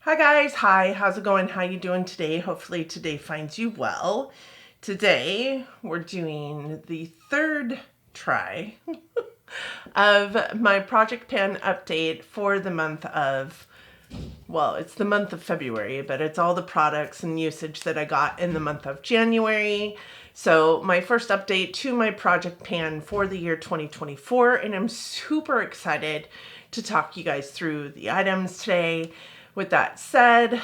Hi guys, hi, how's it going? How you doing today? Hopefully today finds you well. Today we're doing the third try of my Project Pan update for the month of, well, it's the month of February, but it's all the products and usage that I got in the month of January. So my first update to my Project Pan for the year 2024, and I'm super excited to talk you guys through the items today. With that said,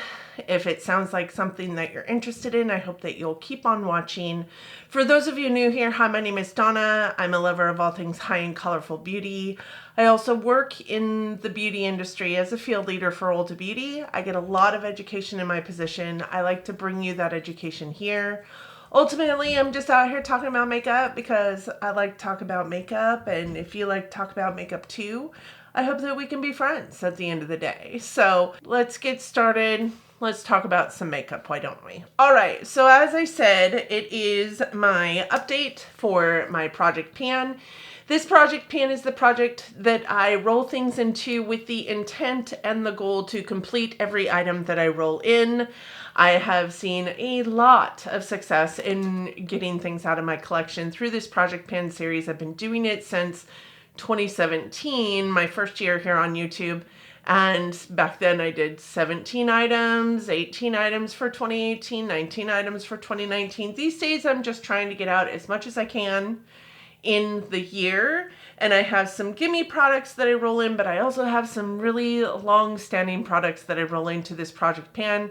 if it sounds like something that you're interested in, I hope that you'll keep on watching. For those of you new here, hi, my name is Donna. I'm a lover of all things high and colorful beauty. I also work in the beauty industry as a field leader for Ulta Beauty. I get a lot of education in my position. I like to bring you that education here. Ultimately, I'm just out here talking about makeup because I like to talk about makeup, and if you like to talk about makeup too, I hope that we can be friends at the end of the day. So let's get started. Let's talk about some makeup, why don't we? All right, so as I said, it is my update for my Project Pan. This Project Pan is the project that I roll things into with the intent and the goal to complete every item that I roll in. I have seen a lot of success in getting things out of my collection through this Project Pan series. I've been doing it since 2017, my first year here on YouTube. And back then I did 17 items, 18 items for 2018, 19 items for 2019. These days I'm just trying to get out as much as I can in the year. And I have some gimme products that I roll in, but I also have some really long-standing products that I roll into this Project Pan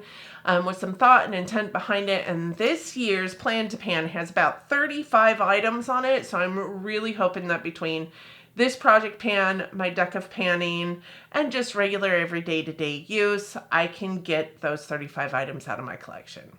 with some thought and intent behind it. And this year's Plan to Pan has about 35 items on it. So I'm really hoping that between this Project Pan, my deck of panning, and just regular everyday to-day use, I can get those 35 items out of my collection.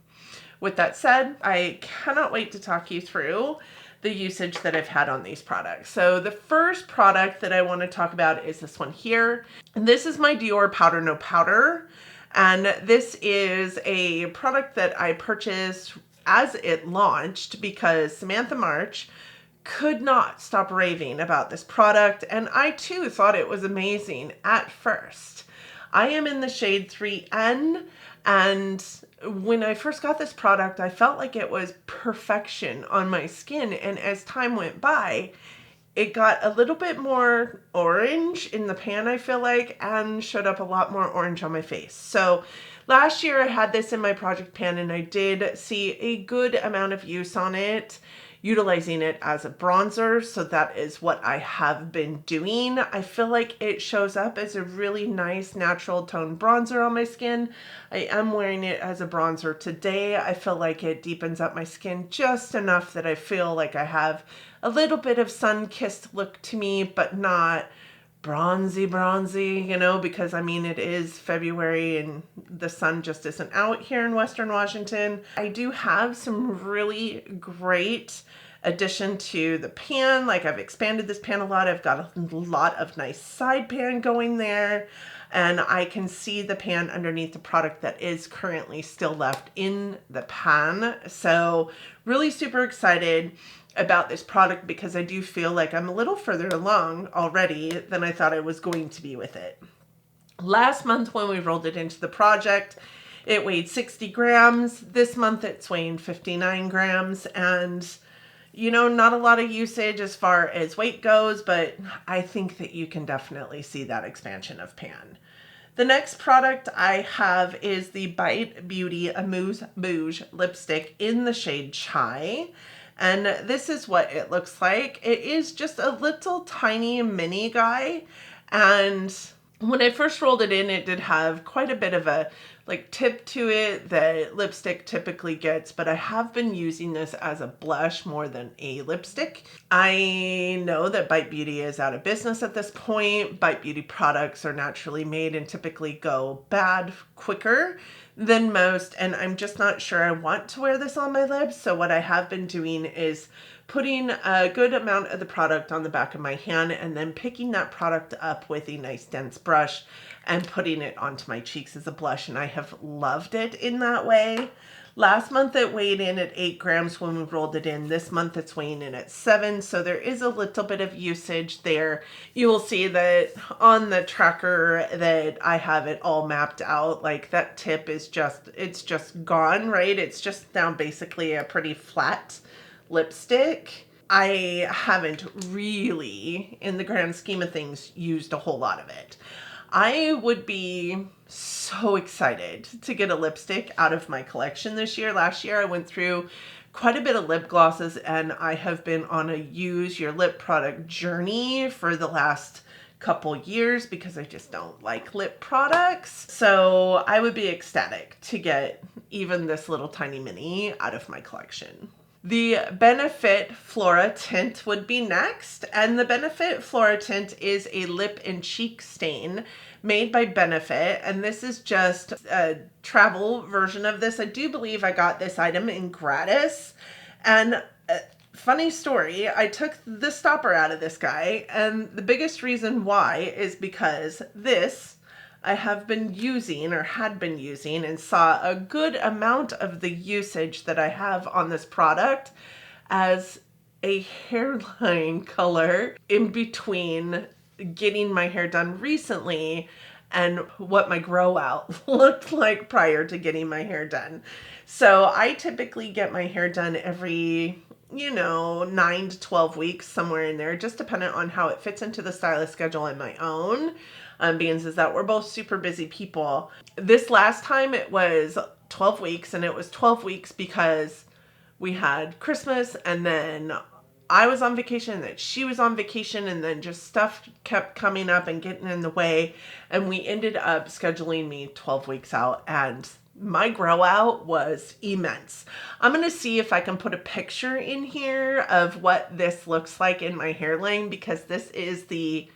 With that said, I cannot wait to talk you through the usage that I've had on these products. So the first product that I want to talk about is this one here. And this is my Dior Powder No Powder. And this is a product that I purchased as it launched because Samantha March could not stop raving about this product, and I too thought it was amazing at first. I am in the shade 3N, and when I first got this product, I felt like it was perfection on my skin, and as time went by, it got a little bit more orange in the pan, I feel like, and showed up a lot more orange on my face. So last year I had this in my Project Pan, and I did see a good amount of use on it, utilizing it as a bronzer. So that is what I have been doing. I feel like it shows up as a really nice natural tone bronzer on my skin. I am wearing it as a bronzer today. I feel like it deepens up my skin just enough that I feel like I have a little bit of sun-kissed look to me, but not bronzy, you know, because I mean, it is February and the sun just isn't out here in Western Washington. I do have some really great addition to the pan. Like, I've expanded this pan a lot. I've got a lot of nice side pan going there, and I can see the pan underneath the product that is currently still left in the pan. So really super excited about this product because I do feel like I'm a little further along already than I thought I was going to be with it. Last month when we rolled it into the project, it weighed 60 grams. This month it's weighing 59 grams, and you know, not a lot of usage as far as weight goes, but I think that you can definitely see that expansion of pan. The next product I have is the Bite Beauty Amuse Bouge lipstick in the shade Chai. And this is what it looks like. It is just a little tiny mini guy. And when I first rolled it in, it did have quite a bit of a tip to it that lipstick typically gets, but I have been using this as a blush more than a lipstick. I know that Bite Beauty is out of business at this point. Bite Beauty products are naturally made and typically go bad quicker than most, and I'm just not sure I want to wear this on my lips. So what I have been doing is putting a good amount of the product on the back of my hand and then picking that product up with a nice dense brush and putting it onto my cheeks as a blush, and I have loved it in that way. Last month it weighed in at 8 grams when we rolled it in. This month it's weighing in at 7. So there is a little bit of usage there. You will see that on the tracker that I have it all mapped out. Like that tip is it's just gone, right? It's just now basically a pretty flat lipstick. I haven't really, in the grand scheme of things, used a whole lot of it. I would be so excited to get a lipstick out of my collection this year. Last year I went through quite a bit of lip glosses, and I have been on a use your lip product journey for the last couple years because I just don't like lip products. So I would be ecstatic to get even this little tiny mini out of my collection. The Benefit Flora tint would be next, and the Benefit Flora tint is a lip and cheek stain made by Benefit, and this is just a travel version of this. I do believe I got this item in gratis, and funny story, I took the stopper out of this guy, and the biggest reason why is because this I have been using or had been using and saw a good amount of the usage that I have on this product as a hairline color in between getting my hair done recently and what my grow out looked like prior to getting my hair done. So I typically get my hair done every 9 to 12 weeks, somewhere in there, just dependent on how it fits into the stylist schedule and my own. Being is that we're both super busy people. This last time it was 12 weeks, and it was 12 weeks because we had Christmas, and then I was on vacation, and then she was on vacation, and then just stuff kept coming up and getting in the way, and we ended up scheduling me 12 weeks out, and my grow out was immense. I'm going to see if I can put a picture in here of what this looks like in my hairline, because this is the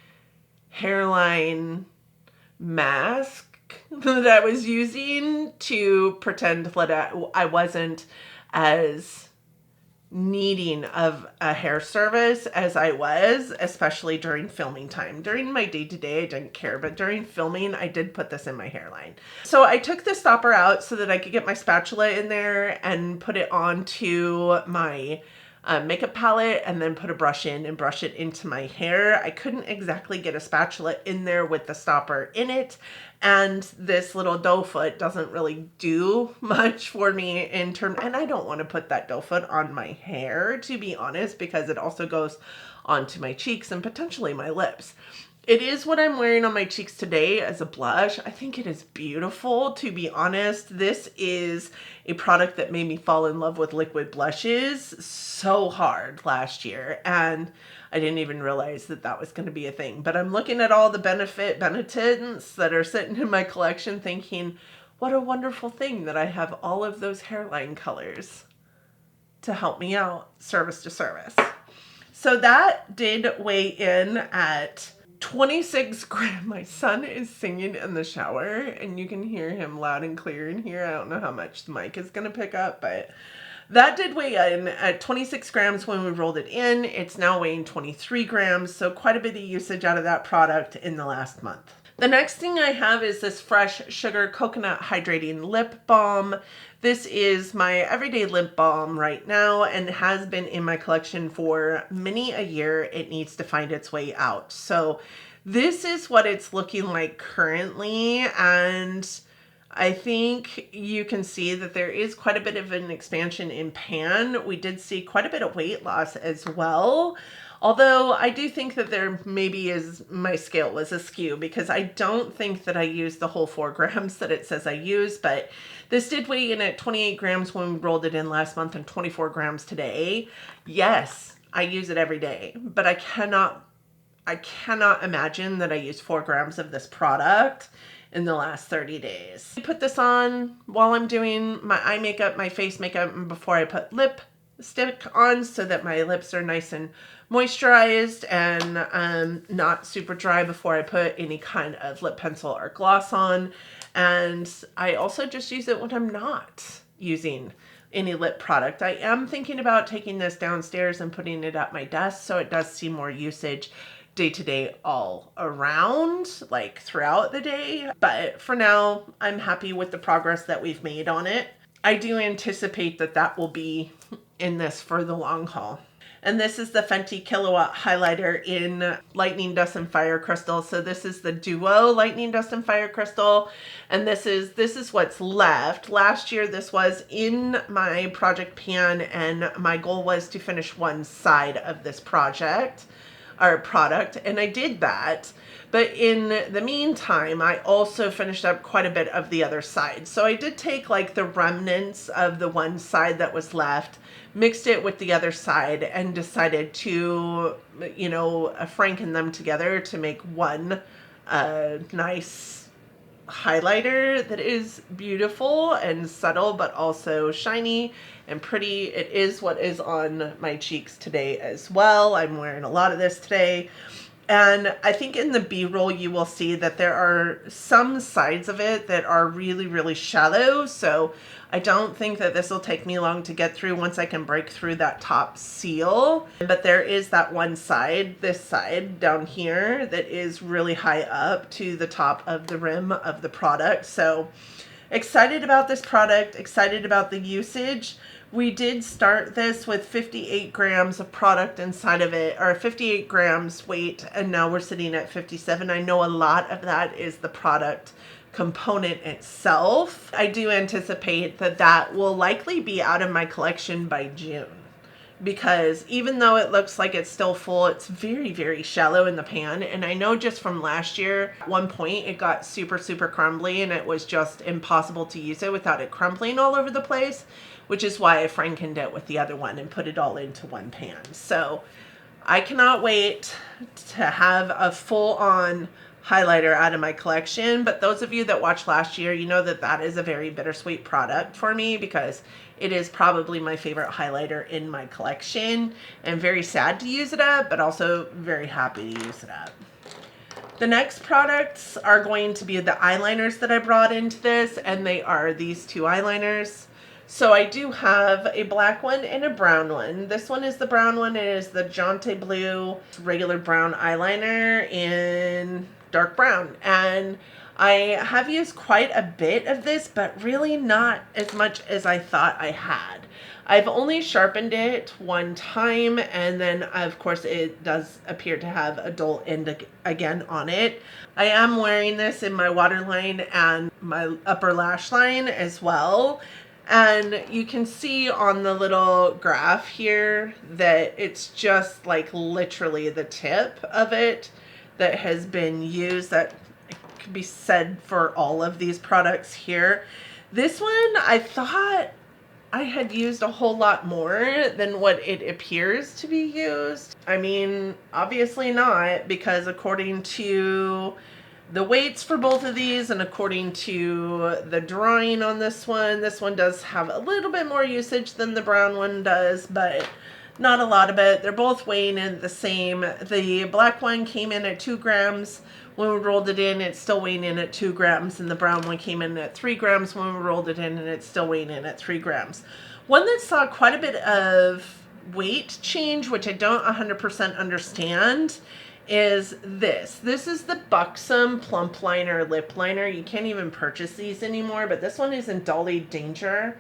hairline mask that I was using to pretend that I wasn't as needing of a hair service as I was, especially during filming time. During my day-to-day, I didn't care, but during filming, I did put this in my hairline. So I took the stopper out so that I could get my spatula in there and put it onto my makeup palette, and then put a brush in and brush it into my hair. I couldn't exactly get a spatula in there with the stopper in it, and this little doe foot doesn't really do much for me in terms, and I don't want to put that doe foot on my hair, to be honest, because it also goes onto my cheeks and potentially my lips. It is what I'm wearing on my cheeks today as a blush. I think it is beautiful, to be honest. This is a product that made me fall in love with liquid blushes so hard last year, and I didn't even realize that that was going to be a thing. But I'm looking at all the Benetint's that are sitting in my collection thinking, what a wonderful thing that I have all of those hairline colors to help me out service to service. So that did weigh in at 26 grams. My son is singing in the shower, and you can hear him loud and clear in here. I don't know how much the mic is going to pick up, but that did weigh in at 26 grams when we rolled it in. It's now weighing 23 grams, so quite a bit of usage out of that product in the last month. The next thing I have is this Fresh Sugar Coconut Hydrating Lip Balm. This is my everyday lip balm right now and has been in my collection for many a year. It needs to find its way out. So this is what it's looking like currently, and I think you can see that there is quite a bit of an expansion in pan. We did see quite a bit of weight loss as well. Although I do think that there maybe is, my scale was askew, because I don't think that I used the whole 4 grams that it says I use, but this did weigh in at 28 grams when we rolled it in last month and 24 grams today. Yes, I use it every day, but I cannot imagine that I use 4 grams of this product in the last 30 days. I put this on while I'm doing my eye makeup, my face makeup, and before I put lipstick on, so that my lips are nice and moisturized and not super dry before I put any kind of lip pencil or gloss on. And I also just use it when I'm not using any lip product. I am thinking about taking this downstairs and putting it at my desk, so it does see more usage day to day all around, like throughout the day. But for now, I'm happy with the progress that we've made on it. I do anticipate that that will be in this for the long haul. And this is the Fenty Kilowatt highlighter in Lightning Dust and Fire Crystal. So this is the Duo Lightning Dust and Fire Crystal. And this is what's left. Last year this was in my project pan, and my goal was to finish one side of this project or product, and I did that. But in the meantime, I also finished up quite a bit of the other side. So I did take like the remnants of the one side that was left, mixed it with the other side, and decided to, you know, franken them together to make one nice highlighter that is beautiful and subtle, but also shiny and pretty. It is what is on my cheeks today as well. I'm wearing a lot of this today. And I think in the B-roll you will see that there are some sides of it that are really, really shallow. So I don't think that this will take me long to get through once I can break through that top seal. But there is that one side, this side down here, that is really high up to the top of the rim of the product. So excited about this product, excited about the usage. We did start this with 58 grams of product inside of it, or 58 grams weight, and now we're sitting at 57. I know a lot of that is the product component itself. I do anticipate that that will likely be out of my collection by June, because even though it looks like it's still full, it's very, very shallow in the pan. And I know just from last year, at one point it got super, super crumbly, and it was just impossible to use it without it crumbling all over the place, which is why I frankened it with the other one and put it all into one pan. So I cannot wait to have a full-on highlighter out of my collection. But those of you that watched last year, you know that that is a very bittersweet product for me, because it is probably my favorite highlighter in my collection. I'm very sad to use it up, but also very happy to use it up. The next products are going to be the eyeliners that I brought into this, and they are these two eyeliners. So I do have a black one and a brown one. This one is the brown one. It is the Jante Blue regular brown eyeliner in dark brown. And I have used quite a bit of this, but really not as much as I thought I had. I've only sharpened it one time, and then of course it does appear to have a dull end again on it. I am wearing this in my waterline and my upper lash line as well. And you can see on the little graph here that it's just like literally the tip of it that has been used. That could be said for all of these products here. This one, I thought I had used a whole lot more than what it appears to be used. I mean, obviously not, because according to the weights for both of these, and according to the drawing on this one does have a little bit more usage than the brown one does, but not a lot of it. They're both weighing in the same. The black one came in at 2 grams. When we rolled it in, it's still weighing in at 2 grams, and the brown one came in at 3 grams when we rolled it in, and it's still weighing in at 3 grams. One that saw quite a bit of weight change, which I don't 100% understand, is this. This is the Buxom Plump Liner Lip Liner. You can't even purchase these anymore, but this one is in Dolly Danger.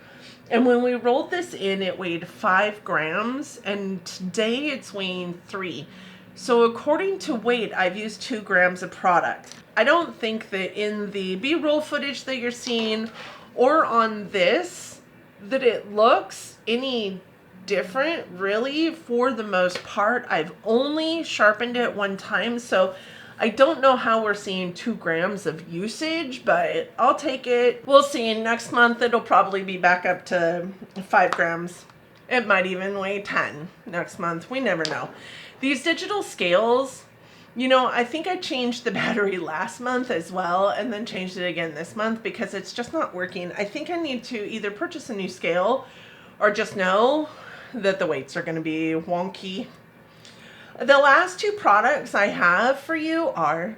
And when we rolled this in, it weighed 5 grams, and today it's weighing 3. So according to weight, I've used 2 grams of product. I don't think that in the B-roll footage that you're seeing or on this, that it looks any different, really. For the most part, I've only sharpened it one time, so I don't know how we're seeing 2 grams of usage, but I'll take it. We'll see. Next month it'll probably be back up to 5 grams. It might even weigh 10 next month. We never know. These digital scales, you know, I think I changed the battery last month as well, and then changed it again this month because it's just not working. I think I need to either purchase a new scale or just know that the weights are going to be wonky. The last 2 products I have for you are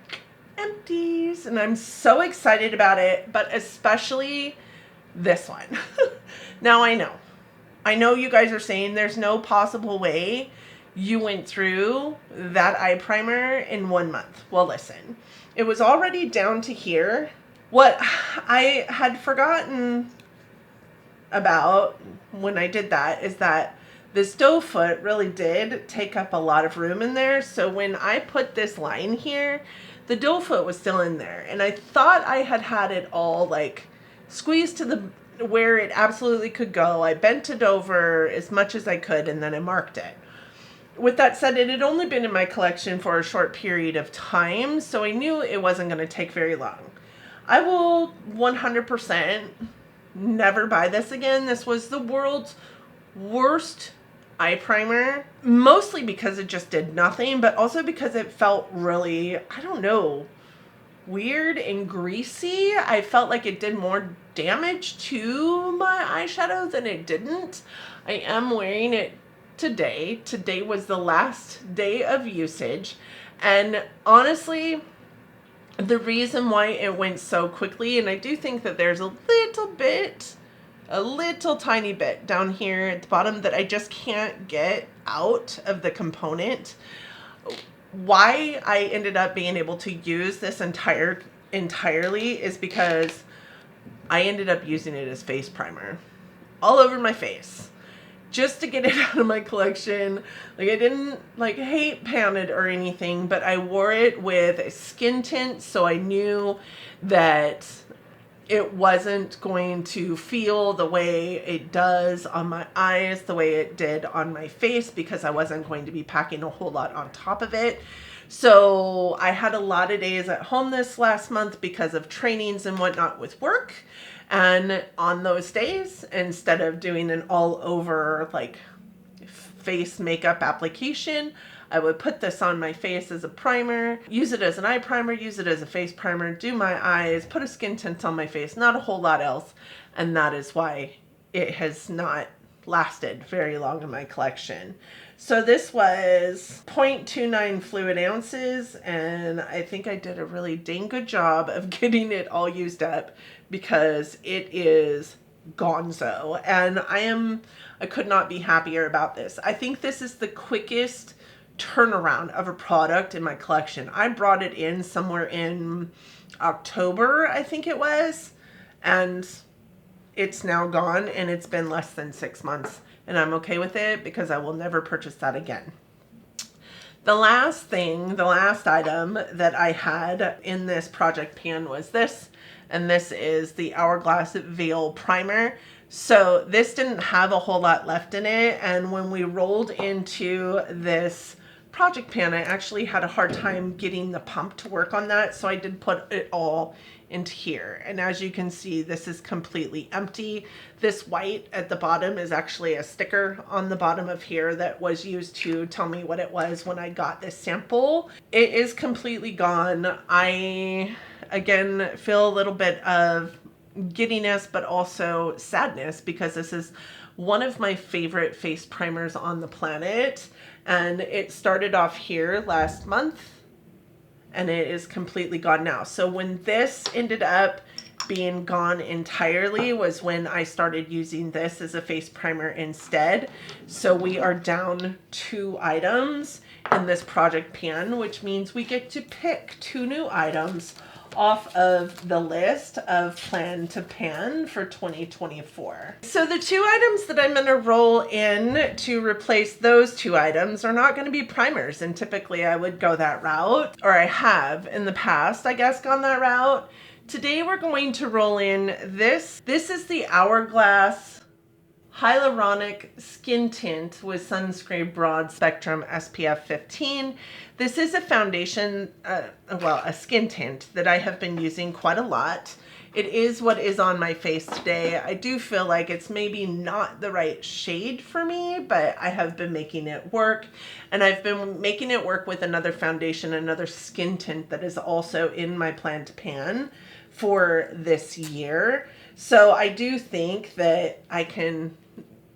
empties, and I'm so excited about it, but especially this one. Now I know you guys are saying there's no possible way you went through that eye primer in 1 month. Well, listen, it was already down to here. What I had forgotten about when I did that is that this doe foot really did take up a lot of room in there. So when I put this line here, the doe foot was still in there. And I thought I had it all like squeezed to the where it absolutely could go. I bent it over as much as I could and then I marked it. With that said, it had only been in my collection for a short period of time, so I knew it wasn't going to take very long. I will 100% never buy this again. This was the world's worst eye primer, mostly because it just did nothing, but also because it felt really, I don't know, weird and greasy. I felt like it did more damage to my eyeshadow than it didn't. I am wearing it today. Today was the last day of usage, and honestly, the reason why it went so quickly, and I do think that there's a little tiny bit down here at the bottom that I just can't get out of the component. Why I ended up being able to use this entirely is because I ended up using it as face primer all over my face, just to get it out of my collection. Like, I didn't like hate pan it or anything, but I wore it with a skin tint, so I knew that it wasn't going to feel the way it does on my eyes, the way it did on my face, because I wasn't going to be packing a whole lot on top of it. So I had a lot of days at home this last month because of trainings and whatnot with work. And on those days, instead of doing an all over like face makeup application, I would put this on my face as a primer, use it as an eye primer, use it as a face primer, do my eyes, put a skin tint on my face, not a whole lot else. And that is why it has not lasted very long in my collection. So this was 0.29 fluid ounces, and I think I did a really dang good job of getting it all used up because it is gonzo, and I could not be happier about this. I think this is the quickest turnaround of a product in my collection. I brought it in somewhere in October, I think it was, and it's now gone, and it's been less than 6 months, and I'm okay with it because I will never purchase that again. The last item that I had in this project pan was this, and this is the Hourglass Veil Primer. So this didn't have a whole lot left in it, and when we rolled into this project pan, I actually had a hard time getting the pump to work on that, so I did put it all into here. And as you can see, this is completely empty. This white at the bottom is actually a sticker on the bottom of here that was used to tell me what it was when I got this sample. It is completely gone. I, again, feel a little bit of giddiness, but also sadness, because this is one of my favorite face primers on the planet. And it started off here last month, and it is completely gone now. So when this ended up being gone entirely was when I started using this as a face primer instead. So we are down 2 items in this project pan, which means we get to pick 2 new items off of the list of plan to pan for 2024. So the 2 items that I'm going to roll in to replace those 2 items are not going to be primers, and typically I would go that route, or I have in the past, I guess, gone that route. Today we're going to roll in this. This is the Hourglass Hyaluronic Skin Tint with Sunscreen Broad Spectrum SPF 15. This is a foundation, a skin tint that I have been using quite a lot. It is what is on my face today. I do feel like it's maybe not the right shade for me, but I have been making it work. And I've been making it work with another foundation, another skin tint that is also in my plan to pan for this year. So I do think that I can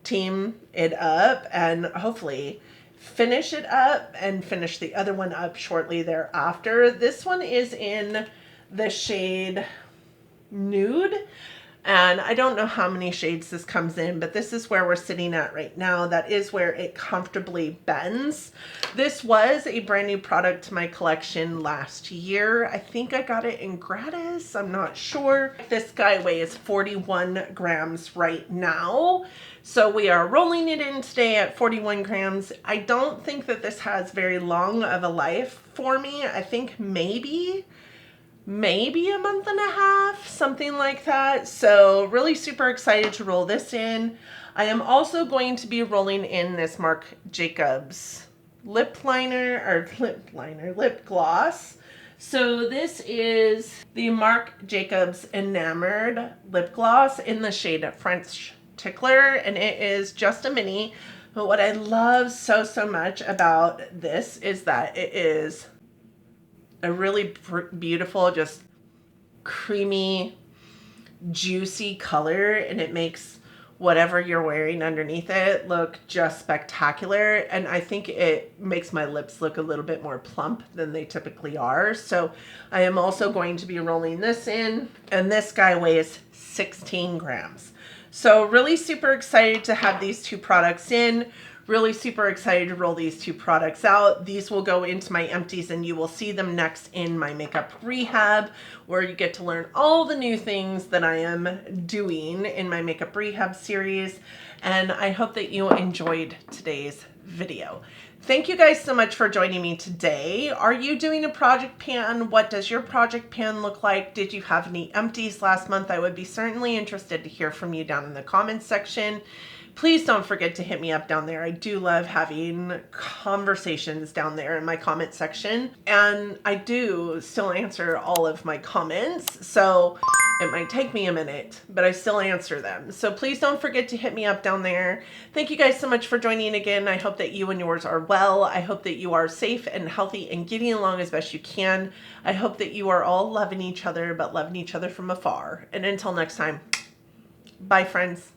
team it up and hopefully finish it up and finish the other one up shortly thereafter. This one is in the shade Nude, And I don't know how many shades this comes in, but this is where we're sitting at right now. That is where it comfortably bends. This was a brand new product to my collection last year. I think I got it in gratis. I'm not sure. This guy weighs 41 grams right now. So we are rolling it in today at 41 grams. I don't think that this has very long of a life for me. I think maybe a month and a half, something like that. So really super excited to roll this in. I am also going to be rolling in this Marc Jacobs lip gloss. So this is the Marc Jacobs Enamored lip gloss in the shade French Tickler, and it is just a mini. But what I love so much about this is that it is a really beautiful, just creamy, juicy color, and it makes whatever you're wearing underneath it look just spectacular. And I think it makes my lips look a little bit more plump than they typically are. So I am also going to be rolling this in, and this guy weighs 16 grams. So really super excited to have these two products in. Really super excited to roll these two products out. These will go into my empties, and you will see them next in my makeup rehab, where you get to learn all the new things that I am doing in my makeup rehab series. And I hope that you enjoyed today's video. Thank you guys so much for joining me today. Are you doing a project pan? What does your project pan look like? Did you have any empties last month? I would be certainly interested to hear from you down in the comments section. Please don't forget to hit me up down there. I do love having conversations down there in my comment section. And I do still answer all of my comments. So it might take me a minute, but I still answer them. So please don't forget to hit me up down there. Thank you guys so much for joining again. I hope that you and yours are well. I hope that you are safe and healthy and getting along as best you can. I hope that you are all loving each other, but loving each other from afar. And until next time, bye friends.